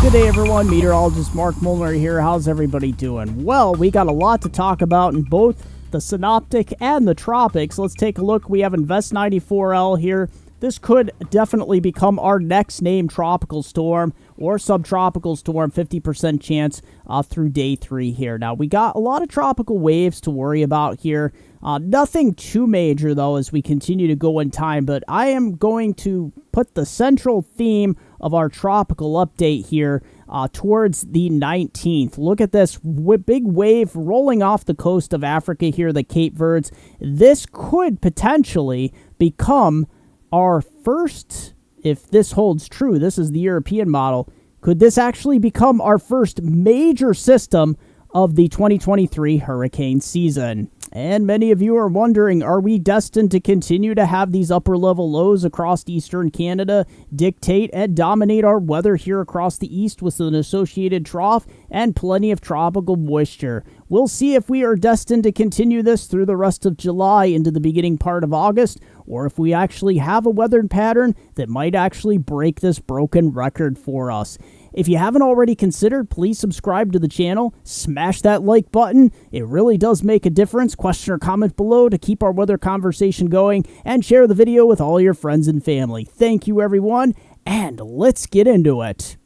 Good day, everyone. Meteorologist Mark Molnar here. How's everybody doing? Well, we got a lot to talk about in both the synoptic and the tropics. Let's take a look. We have Invest 94L here. This could definitely become our next named tropical storm or subtropical storm, 50% chance through day 3 here. Now, we got a lot of tropical waves to worry about here. Nothing too major, though, as we continue to go in time, but I am going to put the central theme of our tropical update here towards the 19th. Look at this big wave rolling off the coast of Africa here, the Cape Verdes. This could potentially become our first, if this holds true, this is the European model, could this actually become our first major system of the 2023 hurricane season? And many of you are wondering, are we destined to continue to have these upper-level lows across eastern Canada dictate and dominate our weather here across the east with an associated trough and plenty of tropical moisture? We'll see if we are destined to continue this through the rest of July into the beginning part of August, or if we actually have a weather pattern that might actually break this broken record for us. If you haven't already considered, please subscribe to the channel, smash that like button. It really does make a difference. Question or comment below to keep our weather conversation going, and share the video with all your friends and family. Thank you, everyone, and let's get into it.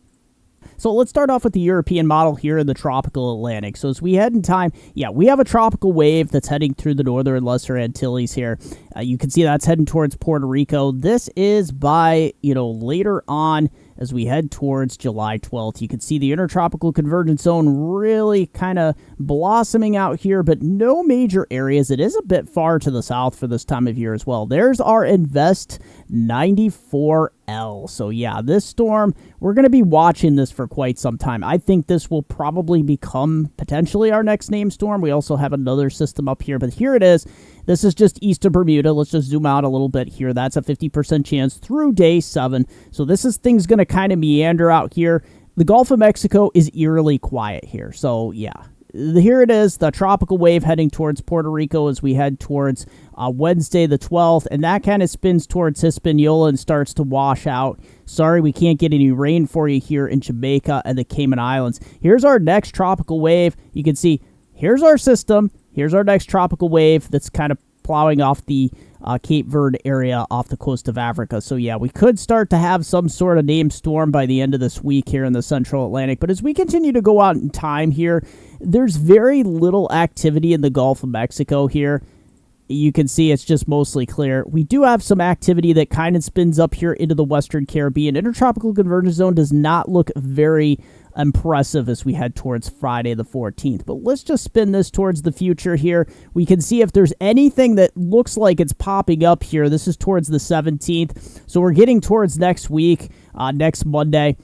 So let's start off with the European model here in the tropical Atlantic. So as we head in time, we have a tropical wave that's heading through the northern and lesser Antilles here. You can see that's heading towards Puerto Rico. This is by, later on as we head towards July 12th. You can see the intertropical convergence zone really kind of blossoming out here, but no major areas. It is a bit far to the south for this time of year as well. There's our Invest 94L. So this storm, we're going to be watching this for quite some time. I think this will probably become potentially our next named storm. We also have another system up here, but here it is. This is just east of Bermuda. Let's just zoom out a little bit here. That's a 50% chance through day 7. So this is things going to kind of meander out here. The Gulf of Mexico is eerily quiet here. So here it is, the tropical wave heading towards Puerto Rico as we head towards Wednesday the 12th, and that kind of spins towards Hispaniola and starts to wash out. Sorry, we can't get any rain for you here in Jamaica and the Cayman Islands. Here's our next tropical wave. You can see, here's our system. Here's our next tropical wave that's kind of plowing off the Cape Verde area off the coast of Africa. So we could start to have some sort of named storm by the end of this week here in the central Atlantic. But as we continue to go out in time here, there's very little activity in the Gulf of Mexico here. You can see it's just mostly clear. We do have some activity that kind of spins up here into the Western Caribbean. Intertropical convergence zone does not look very impressive as we head towards Friday the 14th. But let's just spin this towards the future here. We can see if there's anything that looks like it's popping up here. This is towards the 17th. So we're getting towards next week, next Monday.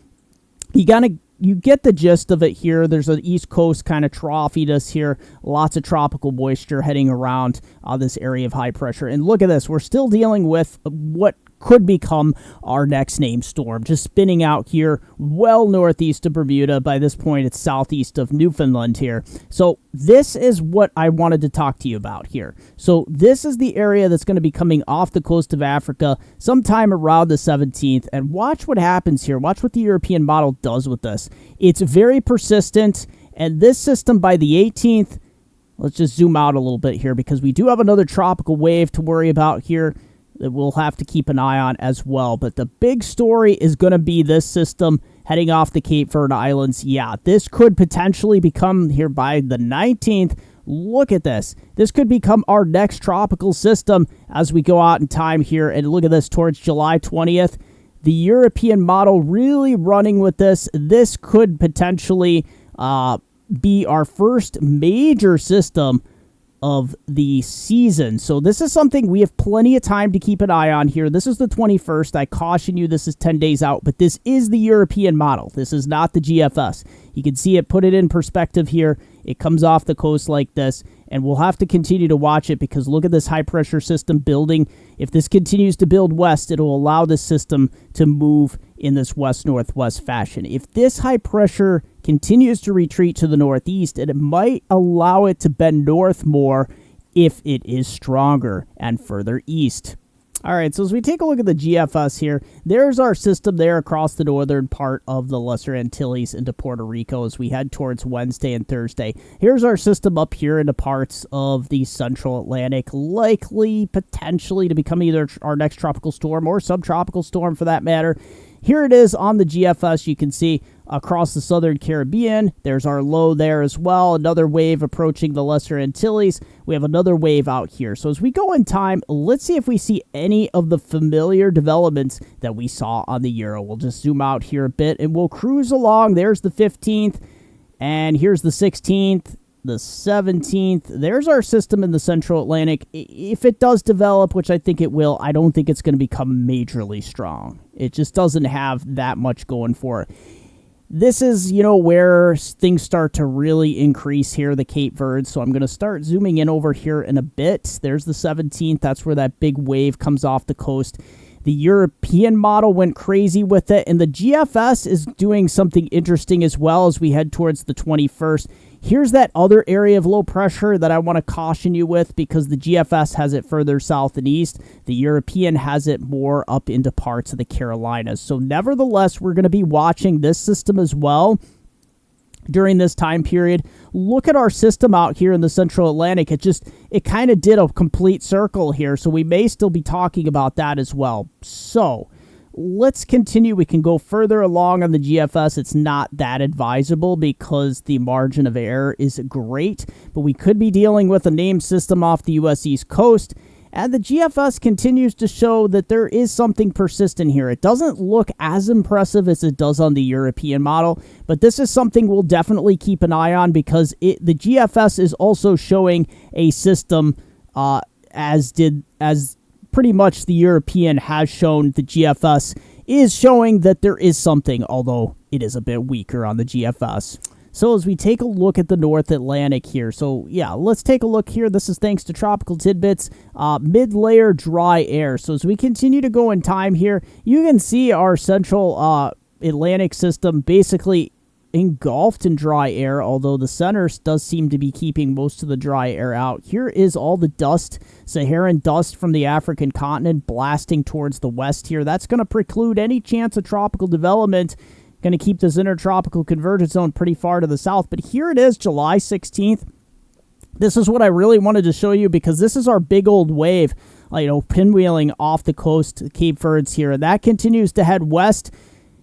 You get the gist of it here. There's an East Coast kind of troughiness here. Lots of tropical moisture heading around this area of high pressure. And look at this. We're still dealing with what could become our next named storm, just spinning out here well northeast of Bermuda. By this point, it's southeast of Newfoundland here. So this is what I wanted to talk to you about here. So this is the area that's going to be coming off the coast of Africa sometime around the 17th. And watch what happens here. Watch what the European model does with this. It's very persistent. And this system by the 18th, let's just zoom out a little bit here because we do have another tropical wave to worry about here that we'll have to keep an eye on as well. But the big story is going to be this system heading off the Cape Verde Islands. This could potentially become here by the 19th. Look at this. This could become our next tropical system as we go out in time here. And look at this towards July 20th. The European model really running with this. This could potentially be our first major system of the season. So this is something we have plenty of time to keep an eye on here. This is the 21st. I caution you, this is 10 days out, but this is the European model. This is not the GFS. You can see it, put it in perspective here. It comes off the coast like this, and we'll have to continue to watch it because look at this high pressure system building. If this continues to build west, it'll allow this system to move in this west-northwest fashion. If this high pressure continues to retreat to the northeast, it might allow it to bend north more if it is stronger and further east. All right, so as we take a look at the GFS here, there's our system there across the northern part of the Lesser Antilles into Puerto Rico as we head towards Wednesday and Thursday. Here's our system up here into parts of the central Atlantic, likely potentially to become either our next tropical storm or subtropical storm for that matter. Here it is on the GFS. You can see across the southern Caribbean. There's our low there as well. Another wave approaching the Lesser Antilles. We have another wave out here. So as we go in time, let's see if we see any of the familiar developments that we saw on the Euro. We'll just zoom out here a bit and we'll cruise along. There's the 15th and here's the 16th. The 17th, there's our system in the central Atlantic. If it does develop, which I think it will, I don't think it's going to become majorly strong. It just doesn't have that much going for it. This is, where things start to really increase here, the Cape Verde. So I'm going to start zooming in over here in a bit. There's the 17th. That's where that big wave comes off the coast. The European model went crazy with it, and the GFS is doing something interesting as well as we head towards the 21st. Here's that other area of low pressure that I want to caution you with because the GFS has it further south and east. The European has it more up into parts of the Carolinas. So nevertheless, we're going to be watching this system as well during this time period. Look at our system out here in the central Atlantic. It kind of did a complete circle here, so we may still be talking about that as well. So let's continue. We can go further along on the GFS. It's not that advisable because the margin of error is great, but we could be dealing with a named system off the U.S. East Coast. And the GFS continues to show that there is something persistent here. It doesn't look as impressive as it does on the European model, but this is something we'll definitely keep an eye on because the GFS is also showing a system as pretty much the European has shown. The GFS is showing that there is something, although it is a bit weaker on the GFS. So as we take a look at the North Atlantic here, so yeah, let's take a look here. This is thanks to Tropical Tidbits, mid-layer dry air. So as we continue to go in time here, you can see our central Atlantic system basically engulfed in dry air, although the center does seem to be keeping most of the dry air out. Here is all the dust, Saharan dust from the African continent blasting towards the west here. That's going to preclude any chance of tropical development. Going to keep this intertropical convergence zone pretty far to the south. But here it is, July 16th. This is what I really wanted to show you because this is our big old wave, pinwheeling off the coast, Cape Verde's here. And that continues to head west.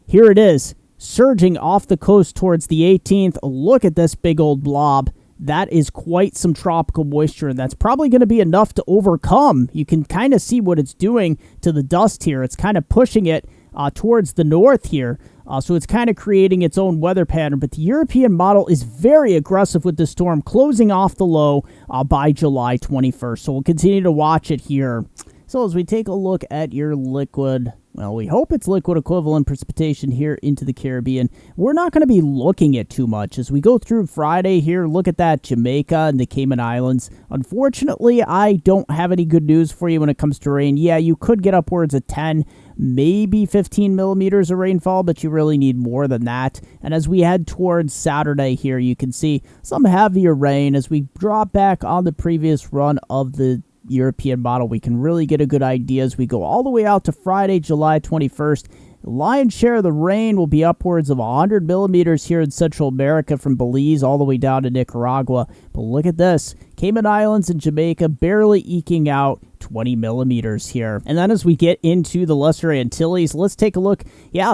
Here it is, surging off the coast towards the 18th. Look at this big old blob. That is quite some tropical moisture, and that's probably going to be enough to overcome. You can kind of see what it's doing to the dust here. It's kind of pushing it towards the north here. So it's kind of creating its own weather pattern. But the European model is very aggressive with the storm, closing off the low by July 21st. So we'll continue to watch it here. So as we take a look at your liquid, well, we hope it's liquid equivalent precipitation here into the Caribbean. We're not going to be looking at too much. As we go through Friday here, look at that, Jamaica and the Cayman Islands. Unfortunately, I don't have any good news for you when it comes to rain. Yeah, you could get upwards of 10, maybe 15 millimeters of rainfall, but you really need more than that. And as we head towards Saturday here, you can see some heavier rain. As we drop back on the previous run of the European model, we can really get a good idea as we go all the way out to Friday, July 21st. The lion's share of the rain will be upwards of 100 millimeters here in Central America from Belize all the way down to Nicaragua. But look at this. Cayman Islands and Jamaica barely eking out 20 millimeters here. And then as we get into the Lesser Antilles, let's take a look,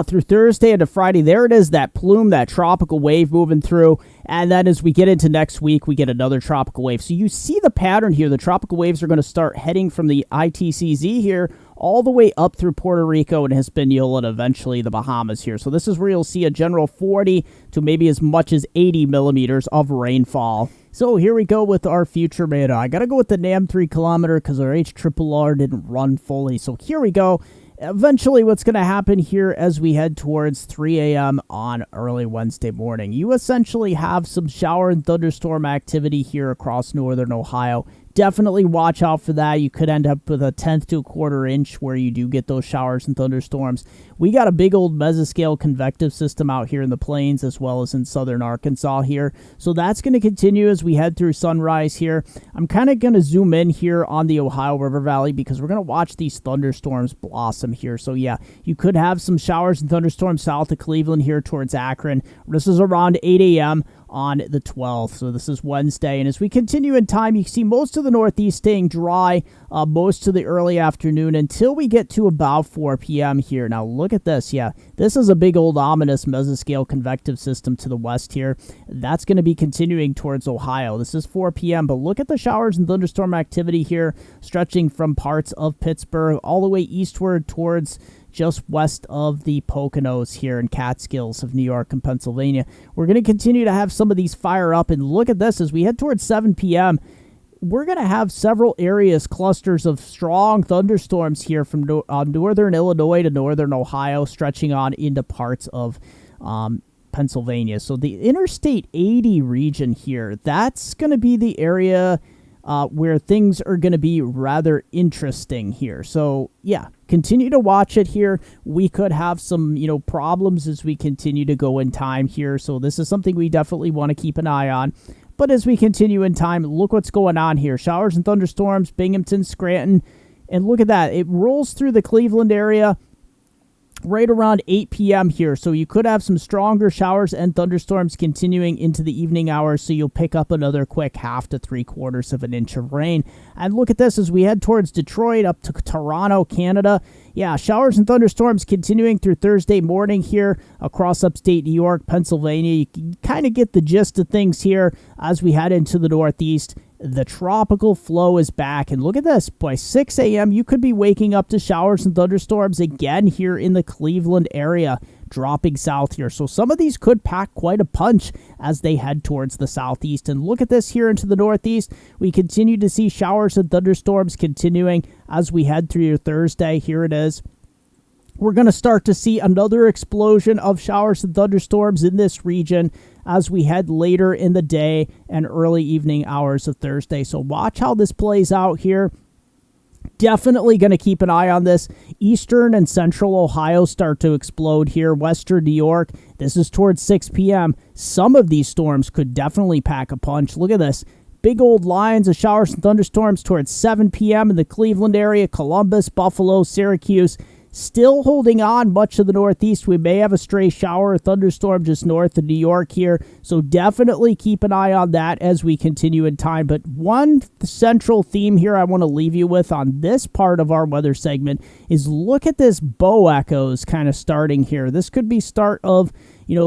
through Thursday into Friday. There it is, that plume, that tropical wave moving through. And then as we get into next week, we get another tropical wave. So you see the pattern here. The tropical waves are going to start heading from the ITCZ here all the way up through Puerto Rico and Hispaniola and eventually the Bahamas here. So this is where you'll see a general 40 to maybe as much as 80 millimeters of rainfall. So here we go with our future radar. I got to go with the NAM 3 kilometer because our HRRR didn't run fully. So here we go. Eventually, what's going to happen here as we head towards 3 a.m. on early Wednesday morning, you essentially have some shower and thunderstorm activity here across northern Ohio. definitely watch out for that. You could end up with a 1/10 to 1/4 inch where you do get those showers and thunderstorms. We got a big old mesoscale convective system out here in the plains as well as in southern Arkansas here. So that's going to continue as we head through sunrise here. I'm kind of going to zoom in here on the Ohio River Valley because we're going to watch these thunderstorms blossom here. So yeah, you could have some showers and thunderstorms south of Cleveland here towards Akron. This is around 8 a.m. on the 12th. So this is Wednesday. And as we continue in time, you see most of the Northeast staying dry most of the early afternoon until we get to about 4 p.m. here. Now look at this. Yeah, this is a big old ominous mesoscale convective system to the west here. That's going to be continuing towards Ohio. This is 4 p.m. But look at the showers and thunderstorm activity here stretching from parts of Pittsburgh all the way eastward towards just west of the Poconos here in Catskills of New York and Pennsylvania. We're going to continue to have some of these fire up, and look at this as we head towards 7 p.m. We're going to have several areas, clusters of strong thunderstorms here from northern Illinois to northern Ohio, stretching on into parts of Pennsylvania. So the Interstate 80 region here, that's going to be the area where things are going to be rather interesting here. So yeah, continue to watch it here. We could have some, problems as we continue to go in time here. So this is something we definitely want to keep an eye on. But as we continue in time, look what's going on here. Showers and thunderstorms, Binghamton, Scranton, and look at that. It rolls through the Cleveland area right around 8 p.m. here. So you could have some stronger showers and thunderstorms continuing into the evening hours. So you'll pick up another quick 1/2 to 3/4 of an inch of rain. And look at this as we head towards Detroit up to Toronto, Canada. Yeah, showers and thunderstorms continuing through Thursday morning here across upstate New York, Pennsylvania. You can kind of get the gist of things here as we head into the Northeast. The tropical flow is back, and look at this. By 6 a.m., you could be waking up to showers and thunderstorms again here in the Cleveland area, dropping south here. So some of these could pack quite a punch as they head towards the southeast. And look at this here into the northeast. We continue to see showers and thunderstorms continuing as we head through your Thursday. Here it is. We're going to start to see another explosion of showers and thunderstorms in this region as we head later in the day and early evening hours of Thursday. So watch how this plays out here. Definitely going to keep an eye on this. Eastern and central Ohio start to explode here. Western New York, this is towards 6 p.m. Some of these storms could definitely pack a punch. Look at this. Big old lines of showers and thunderstorms towards 7 p.m. in the Cleveland area, Columbus, Buffalo, Syracuse. Still holding on much of the Northeast. We may have a stray shower or thunderstorm just north of New York here. So definitely keep an eye on that as we continue in time. But one central theme here I want to leave you with on this part of our weather segment is look at this bow echoes kind of starting here. This could be start of,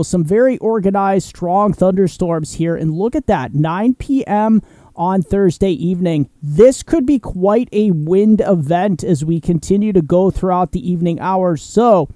some very organized, strong thunderstorms here. And look at that, 9 p.m. on Thursday evening. This could be quite a wind event as we continue to go throughout the evening hours. So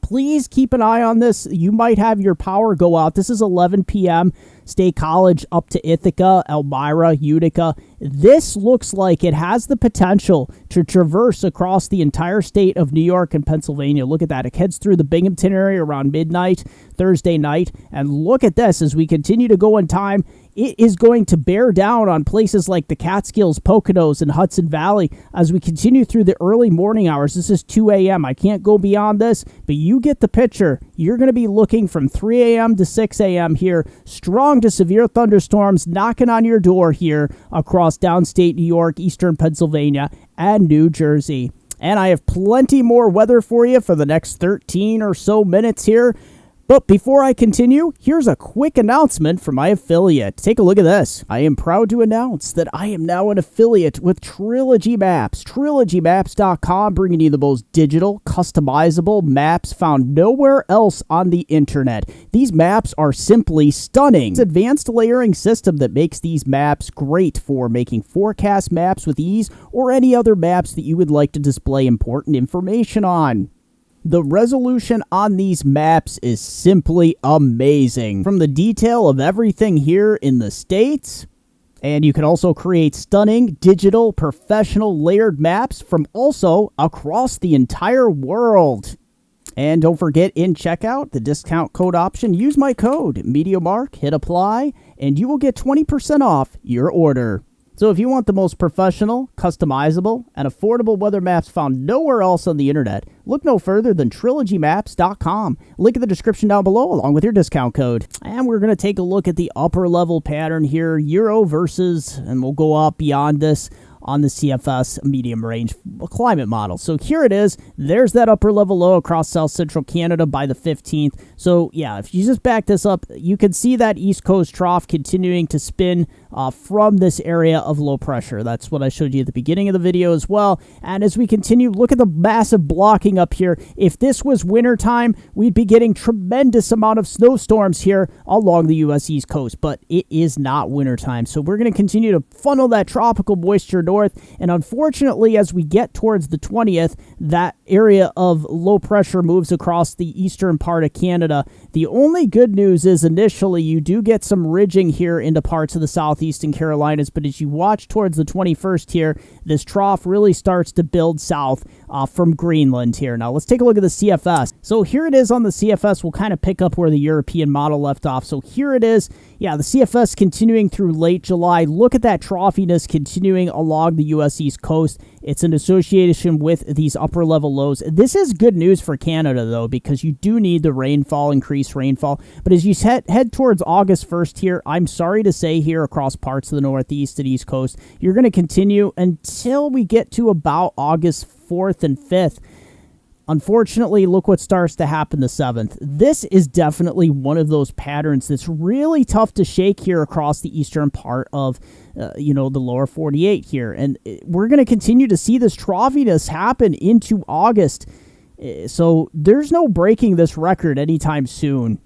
please keep an eye on this. You might have your power go out. This is 11 p.m. State College up to Ithaca, Elmira, Utica. This looks like it has the potential to traverse across the entire state of New York and Pennsylvania. Look at that. It heads through the Binghamton area around midnight, Thursday night. And look at this as we continue to go in time. It is going to bear down on places like the Catskills, Poconos, and Hudson Valley as we continue through the early morning hours. This is 2 a.m. I can't go beyond this, but you get the picture. You're going to be looking from 3 a.m. to 6 a.m. here. Strong to severe thunderstorms knocking on your door here across downstate New York, eastern Pennsylvania, and New Jersey. And I have plenty more weather for you for the next 13 or so minutes here. But before I continue, here's a quick announcement from my affiliate. Take a look at this. I am proud to announce that I am now an affiliate with Trilogy Maps. TrilogyMaps.com, bringing you the most digital, customizable maps found nowhere else on the internet. These maps are simply stunning. It's an advanced layering system that makes these maps great for making forecast maps with ease or any other maps that you would like to display important information on. The resolution on these maps is simply amazing. From the detail of everything here in the States, and you can also create stunning, digital, professional layered maps from also across the entire world. And don't forget, in checkout, the discount code option, use my code, MeteoMark, hit apply, and you will get 20% off your order. So if you want the most professional, customizable, and affordable weather maps found nowhere else on the internet, look no further than trilogymaps.com. Link in the description down below along with your discount code. And we're going to take a look at the upper level pattern here, Euro versus, and we'll go up beyond this on the CFS medium range climate model. So here it is. There's that upper level low across south central Canada by the 15th. So yeah, if you just back this up, you can see that east coast trough continuing to spin from this area of low pressure. That's what I showed you at the beginning of the video as well. And as we continue, look at the massive blocking up here. If this was wintertime, we'd be getting tremendous amount of snowstorms here along the U.S. East Coast, but it is not wintertime. So we're going to continue to funnel that tropical moisture north. And unfortunately, as we get towards the 20th, that area of low pressure moves across the eastern part of Canada. The only good news is initially you do get some ridging here into parts of the southeastern Carolinas, but as you watch towards the 21st here, this trough really starts to build south from Greenland here. Now let's take a look at the CFS. So here it is on the CFS. We'll kind of pick up where the European model left off. So here it is. Yeah, the CFS continuing through late July. Look at that troughiness continuing along the U.S. East Coast. It's an association with these upper level lows. This is good news for Canada, though, because you do need the rainfall, increased rainfall. But as you head towards August 1st here, I'm sorry to say here across parts of the Northeast and East Coast, you're going to continue until we get to about August 4th and 5th. Unfortunately, look what starts to happen the 7th. This is definitely one of those patterns that's really tough to shake here across the eastern part of, the lower 48 here. And we're going to continue to see this troughiness happen into August. So there's no breaking this record anytime soon.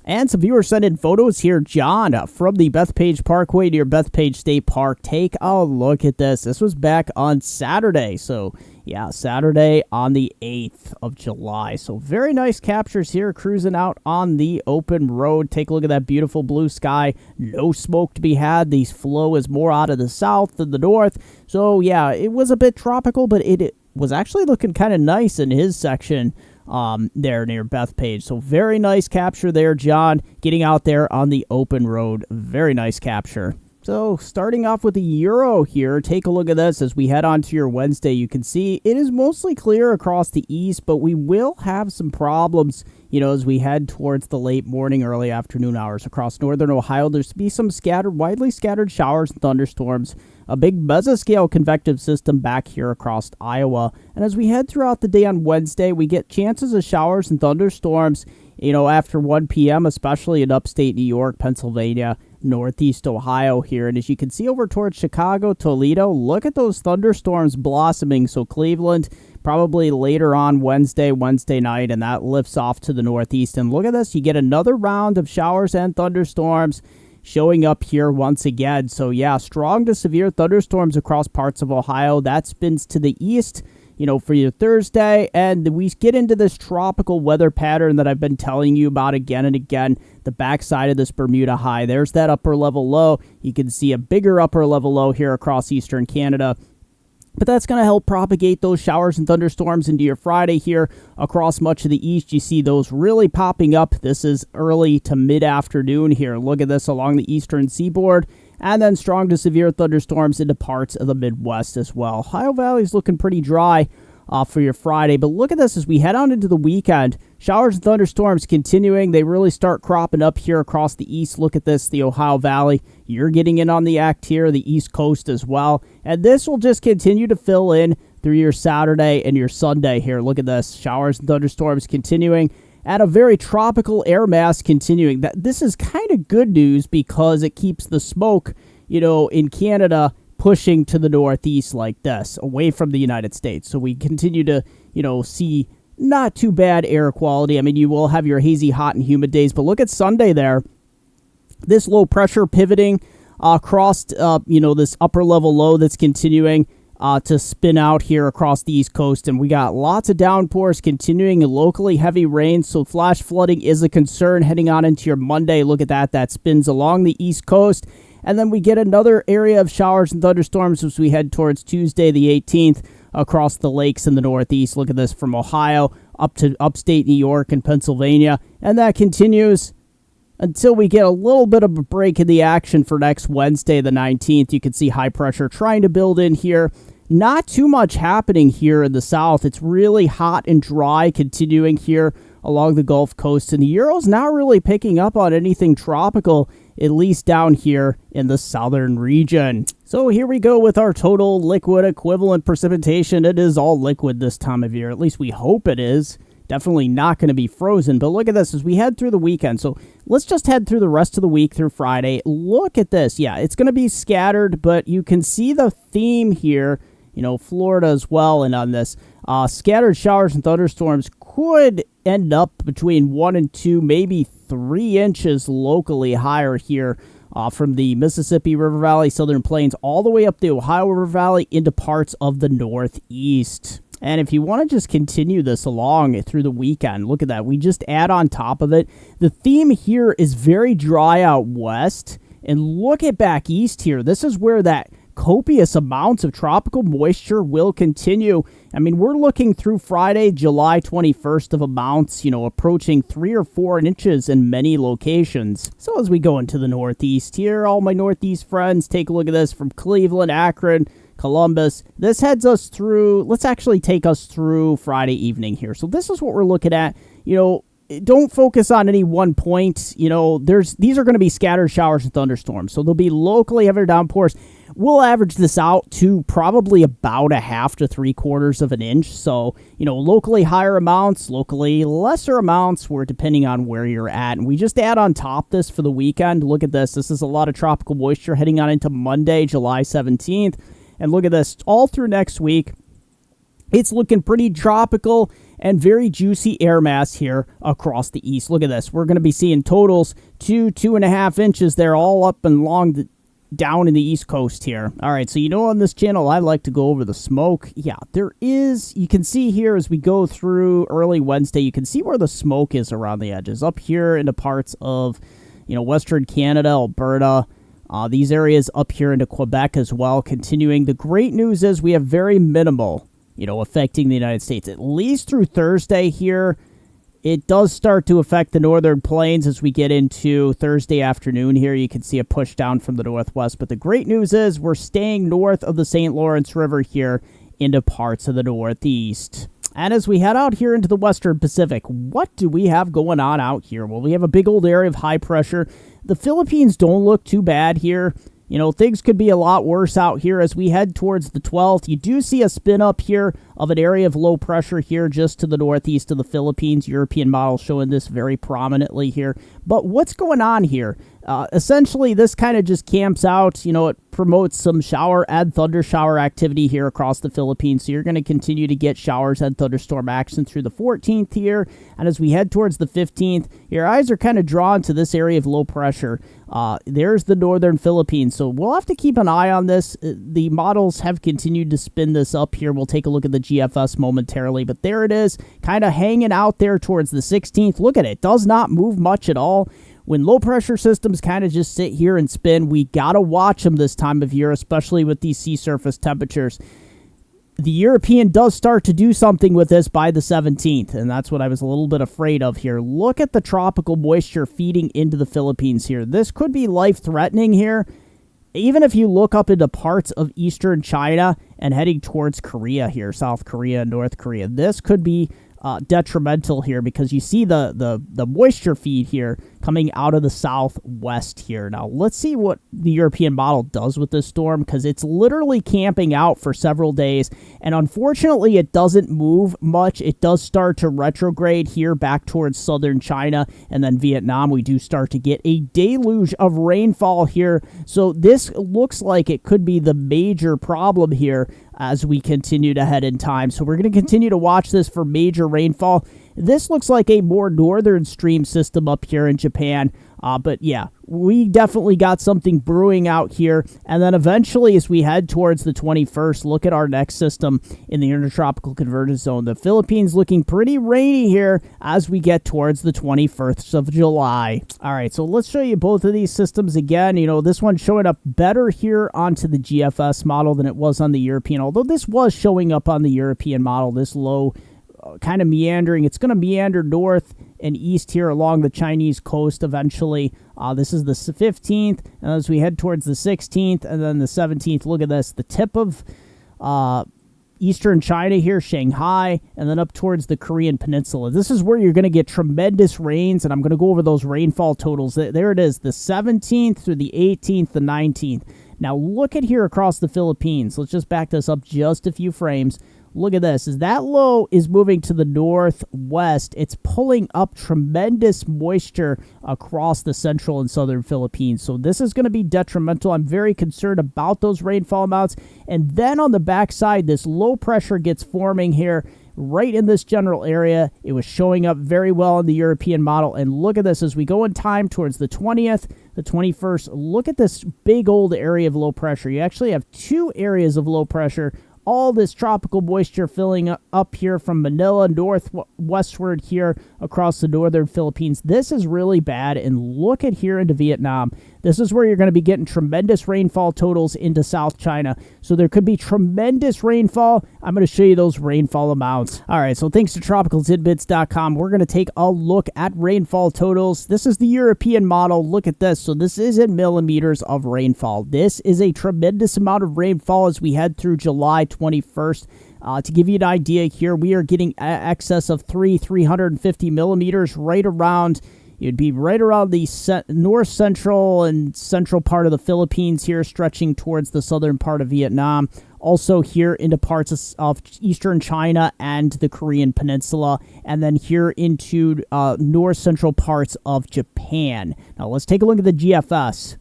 And some viewers sent in photos here. John from the Bethpage Parkway near Bethpage State Park. Take a look at this. This was back on Saturday. So, yeah, Saturday on the 8th of July. So, very nice captures here cruising out on the open road. Take a look at that beautiful blue sky. No smoke to be had. The flow is more out of the south than the north. So, yeah, it was a bit tropical, but it was actually looking kind of nice in his section there near Bethpage. So very nice capture there, John, getting out there on the open road. Very nice capture. So starting off with the Euro here, take a look at this as we head on to your Wednesday. You can see it is mostly clear across the east, but we will have some problems, as we head towards the late morning, early afternoon hours across northern Ohio. There's to be some widely scattered showers and thunderstorms. A big mesoscale convective system back here across Iowa. And as we head throughout the day on Wednesday, we get chances of showers and thunderstorms, after 1 p.m., especially in upstate New York, Pennsylvania, northeast Ohio here. And as you can see over towards Chicago, Toledo, look at those thunderstorms blossoming. So Cleveland, probably later on Wednesday night, and that lifts off to the northeast. And look at this, you get another round of showers and thunderstorms showing up here once again. So yeah, strong to severe thunderstorms across parts of Ohio. That spins to the east, for your Thursday. And we get into this tropical weather pattern that I've been telling you about again and again. The backside of this Bermuda high. There's that upper level low. You can see a bigger upper level low here across eastern Canada. But that's going to help propagate those showers and thunderstorms into your Friday here across much of the east. You see those really popping up. This is early to mid-afternoon here. Look at this along the eastern seaboard. And then strong to severe thunderstorms into parts of the Midwest as well. Ohio Valley's looking pretty dry for your Friday. But look at this as we head on into the weekend. Showers and thunderstorms continuing. They really start cropping up here across the east. Look at this, the Ohio Valley. You're getting in on the act here, the East Coast as well. And this will just continue to fill in through your Saturday and your Sunday here. Look at this. Showers and thunderstorms continuing. And a very tropical air mass continuing. This is kind of good news because it keeps the smoke, in Canada pushing to the northeast like this, away from the United States. So we continue to, see not too bad air quality. I mean, you will have your hazy, hot, and humid days, but look at Sunday there. This low pressure pivoting across, this upper level low that's continuing to spin out here across the East Coast. And we got lots of downpours continuing and locally heavy rain. So flash flooding is a concern heading on into your Monday. Look at that. That spins along the East Coast. And then we get another area of showers and thunderstorms as we head towards Tuesday, the 18th, across the lakes in the Northeast. Look at this from Ohio up to upstate New York and Pennsylvania. And that continues until we get a little bit of a break in the action for next Wednesday, the 19th. You can see high pressure trying to build in here. Not too much happening here in the south. It's really hot and dry continuing here along the Gulf Coast. And the Euro's not really picking up on anything tropical, at least down here in the southern region. So here we go with our total liquid equivalent precipitation. It is all liquid this time of year. At least we hope it is. Definitely not going to be frozen. But look at this as we head through the weekend. So let's just head through the rest of the week through Friday. Look at this. Yeah, it's going to be scattered, but you can see the theme here. You know, Florida as well. And on this, scattered showers and thunderstorms could end up between 1 and 2, maybe 3 inches locally higher here from the Mississippi River Valley, Southern Plains, all the way up the Ohio River Valley into parts of the Northeast. And if you want to just continue this along through the weekend, look at that. We just add on top of it. The theme here is very dry out west. And look at back east here. This is where that copious amounts of tropical moisture will continue. I mean, we're looking through Friday, July 21st of amounts, approaching 3 or 4 inches in many locations. So as we go into the Northeast here, all my Northeast friends, take a look at this from Cleveland, Akron, Columbus. This heads us through, let's actually take us through Friday evening here. So this is what we're looking at. Don't focus on any one point. These are going to be scattered showers and thunderstorms. So there'll be locally heavy downpours. We'll average this out to probably about 1/2 to 3/4 of an inch. So, locally higher amounts, locally lesser amounts, we're depending on where you're at. And we just add on top this for the weekend. Look at this. This is a lot of tropical moisture heading on into Monday, July 17th. And look at this. All through next week, it's looking pretty tropical and very juicy air mass here across the east. Look at this. We're going to be seeing totals 2.5 inches there all up and down in the East Coast here. All right, so on this channel, I like to go over the smoke. Yeah, you can see here as we go through early Wednesday, you can see where the smoke is around the edges. Up here into parts of, Western Canada, Alberta, these areas up here into Quebec as well, continuing. The great news is we have very minimal, affecting the United States, at least through Thursday here. It does start to affect the northern plains as we get into Thursday afternoon here. You can see a push down from the northwest. But the great news is we're staying north of the St. Lawrence River here into parts of the northeast. And as we head out here into the western Pacific, what do we have going on out here? Well, we have a big old area of high pressure. The Philippines don't look too bad here. Things could be a lot worse out here as we head towards the 12th. You do see a spin up here of an area of low pressure here just to the northeast of the Philippines. European model showing this very prominently here. But what's going on here? Essentially, this kind of just camps out. It promotes some shower and thunder shower activity here across the Philippines. So you're going to continue to get showers and thunderstorm action through the 14th here. And as we head towards the 15th, your eyes are kind of drawn to this area of low pressure. There's the northern Philippines. So we'll have to keep an eye on this. The models have continued to spin this up here. We'll take a look at the GFS momentarily. But there it is, kind of hanging out there towards the 16th. Look at it. Does not move much at all. When low pressure systems kind of just sit here and spin, we got to watch them this time of year, especially with these sea surface temperatures. The European does start to do something with this by the 17th, and that's what I was a little bit afraid of here. Look at the tropical moisture feeding into the Philippines here. This could be life-threatening here. Even if you look up into parts of eastern China and heading towards Korea here, South Korea and North Korea, this could be detrimental here because you see the moisture feed here coming out of the southwest here. Now, let's see what the European model does with this storm because it's literally camping out for several days, and unfortunately, it doesn't move much. It does start to retrograde here back towards southern China and then Vietnam. We do start to get a deluge of rainfall here, so this looks like it could be the major problem here as we continue to head in time. So we're going to continue to watch this for major rainfall. This looks like a more northern stream system up here in Japan. But yeah, we definitely got something brewing out here. And then eventually, as we head towards the 21st, look at our next system in the intertropical convergence zone. The Philippines looking pretty rainy here as we get towards the 21st of July. All right, so let's show you both of these systems again. This one's showing up better here onto the GFS model than it was on the European, although this was showing up on the European model, this low kind of meandering. It's going to meander north and east here along the Chinese coast eventually. This is the 15th, and as we head towards the 16th and then the 17th, look at this. The tip of eastern China here, Shanghai, and then up towards the Korean Peninsula. This is where you're going to get tremendous rains, and I'm going to go over those rainfall totals. There it is, the 17th through the 18th, the 19th. Now look at here across the Philippines. Let's just back this up just a few frames. Look at this. As that low is moving to the northwest, it's pulling up tremendous moisture across the central and southern Philippines. So this is going to be detrimental. I'm very concerned about those rainfall amounts. And then on the backside, this low pressure gets forming here right in this general area. It was showing up very well in the European model. And look at this. As we go in time towards the 20th, the 21st, look at this big old area of low pressure. You actually have two areas of low pressure. All this tropical moisture filling up here from Manila northwestward here across the northern Philippines. This is really bad, and look at here into Vietnam. This is where you're going to be getting tremendous rainfall totals into South China. So there could be tremendous rainfall. I'm going to show you those rainfall amounts. All right, so thanks to TropicalTidbits.com, we're going to take a look at rainfall totals. This is the European model. Look at this. So this is in millimeters of rainfall. This is a tremendous amount of rainfall as we head through July 21st. To give you an idea here, we are getting excess of 350 millimeters right around. It'd be right around the north central and central part of the Philippines here, stretching towards the southern part of Vietnam. Also here into parts of eastern China and the Korean Peninsula, and then here into north central parts of Japan. Now let's take a look at the GFS.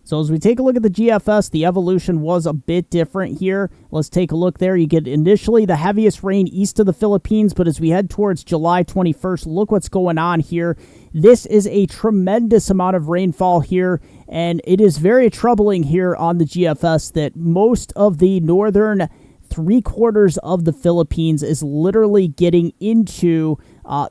So as we take a look at the GFS, the evolution was a bit different here. Let's take a look there. You get initially the heaviest rain east of the Philippines, but as we head towards July 21st, look what's going on here. This is a tremendous amount of rainfall here, and it is very troubling here on the GFS that most of the northern three-quarters of the Philippines is literally getting into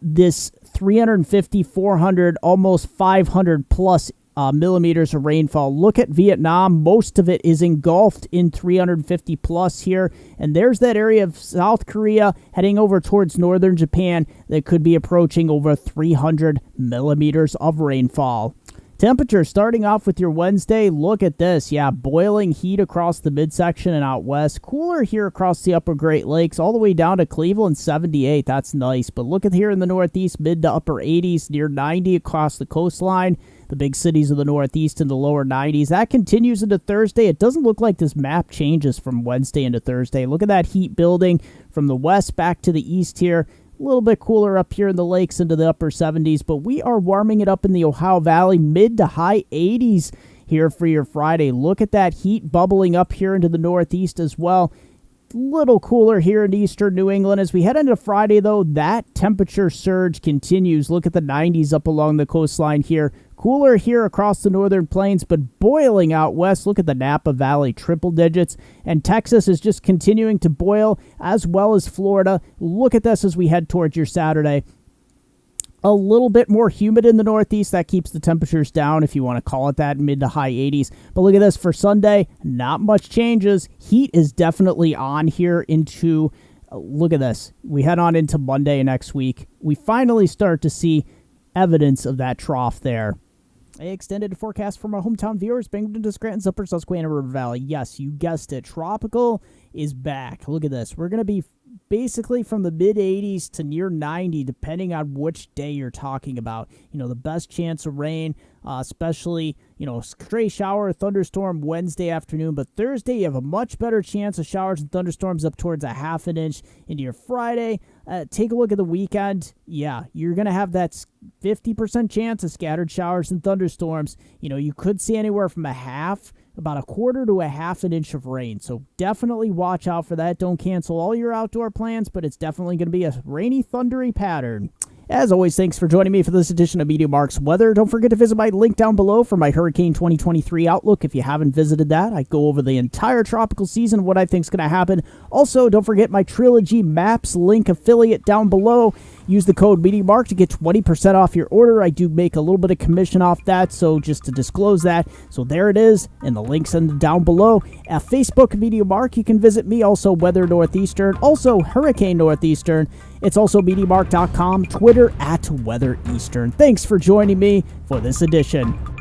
this 350, 400, almost 500 plus millimeters of rainfall. Look at Vietnam. Most of it is engulfed in 350 plus here. And there's that area of South Korea heading over towards northern Japan that could be approaching over 300 millimeters of rainfall. Temperature starting off with your Wednesday. Look at this. Yeah, boiling heat across the midsection and out west. Cooler here across the upper Great Lakes, all the way down to Cleveland, 78. That's nice. But look at here in the Northeast, mid to upper 80s, near 90 across the coastline. The big cities of the Northeast in the lower 90s. That continues into Thursday. It doesn't look like this map changes from Wednesday into Thursday. Look at that heat building from the west back to the east here. A little bit cooler up here in the lakes into the upper 70s, but we are warming it up in the Ohio Valley, mid to high 80s here for your Friday. Look at that heat bubbling up here into the Northeast as well. Little cooler here in eastern New England. As we head into Friday, though, that temperature surge continues. Look at the 90s up along the coastline here. Cooler here across the northern plains, but boiling out west. Look at the Napa Valley, triple digits. And Texas is just continuing to boil, as well as Florida. Look at this as we head towards your Saturday. A little bit more humid in the Northeast. That keeps the temperatures down, if you want to call it that, mid to high 80s. But look at this for Sunday. Not much changes. Heat is definitely on here into, look at this. We head on into Monday next week. We finally start to see evidence of that trough there. A extended forecast for my hometown viewers, Binghamton to Scranton's upper Susquehanna River Valley. Yes, you guessed it. Tropical is back. Look at this. We're going to be basically from the mid-80s to near 90, depending on which day you're talking about. You know, the best chance of rain, especially, you know, stray shower, thunderstorm Wednesday afternoon. But Thursday, you have a much better chance of showers and thunderstorms up towards a half an inch into your Friday. Take a look at the weekend. Yeah, you're going to have that 50% chance of scattered showers and thunderstorms. You know, you could see anywhere from about a quarter to a half an inch of rain. So definitely watch out for that. Don't cancel all your outdoor plans, but it's definitely going to be a rainy, thundery pattern. As always, thanks for joining me for this edition of MeteoMark's Weather. Don't forget to visit my link down below for my Hurricane 2023 Outlook. If you haven't visited that, I go over the entire tropical season, what I think is going to happen. Also, don't forget my Trilogy Maps link affiliate down below. Use the code MeteoMark to get 20% off your order. I do make a little bit of commission off that, so just to disclose that. So there it is, and the link's down below. At Facebook MeteoMark, you can visit me, also Weather Northeastern, also Hurricane Northeastern. It's also MeteoMark.com, Twitter @WeatherEastern. Thanks for joining me for this edition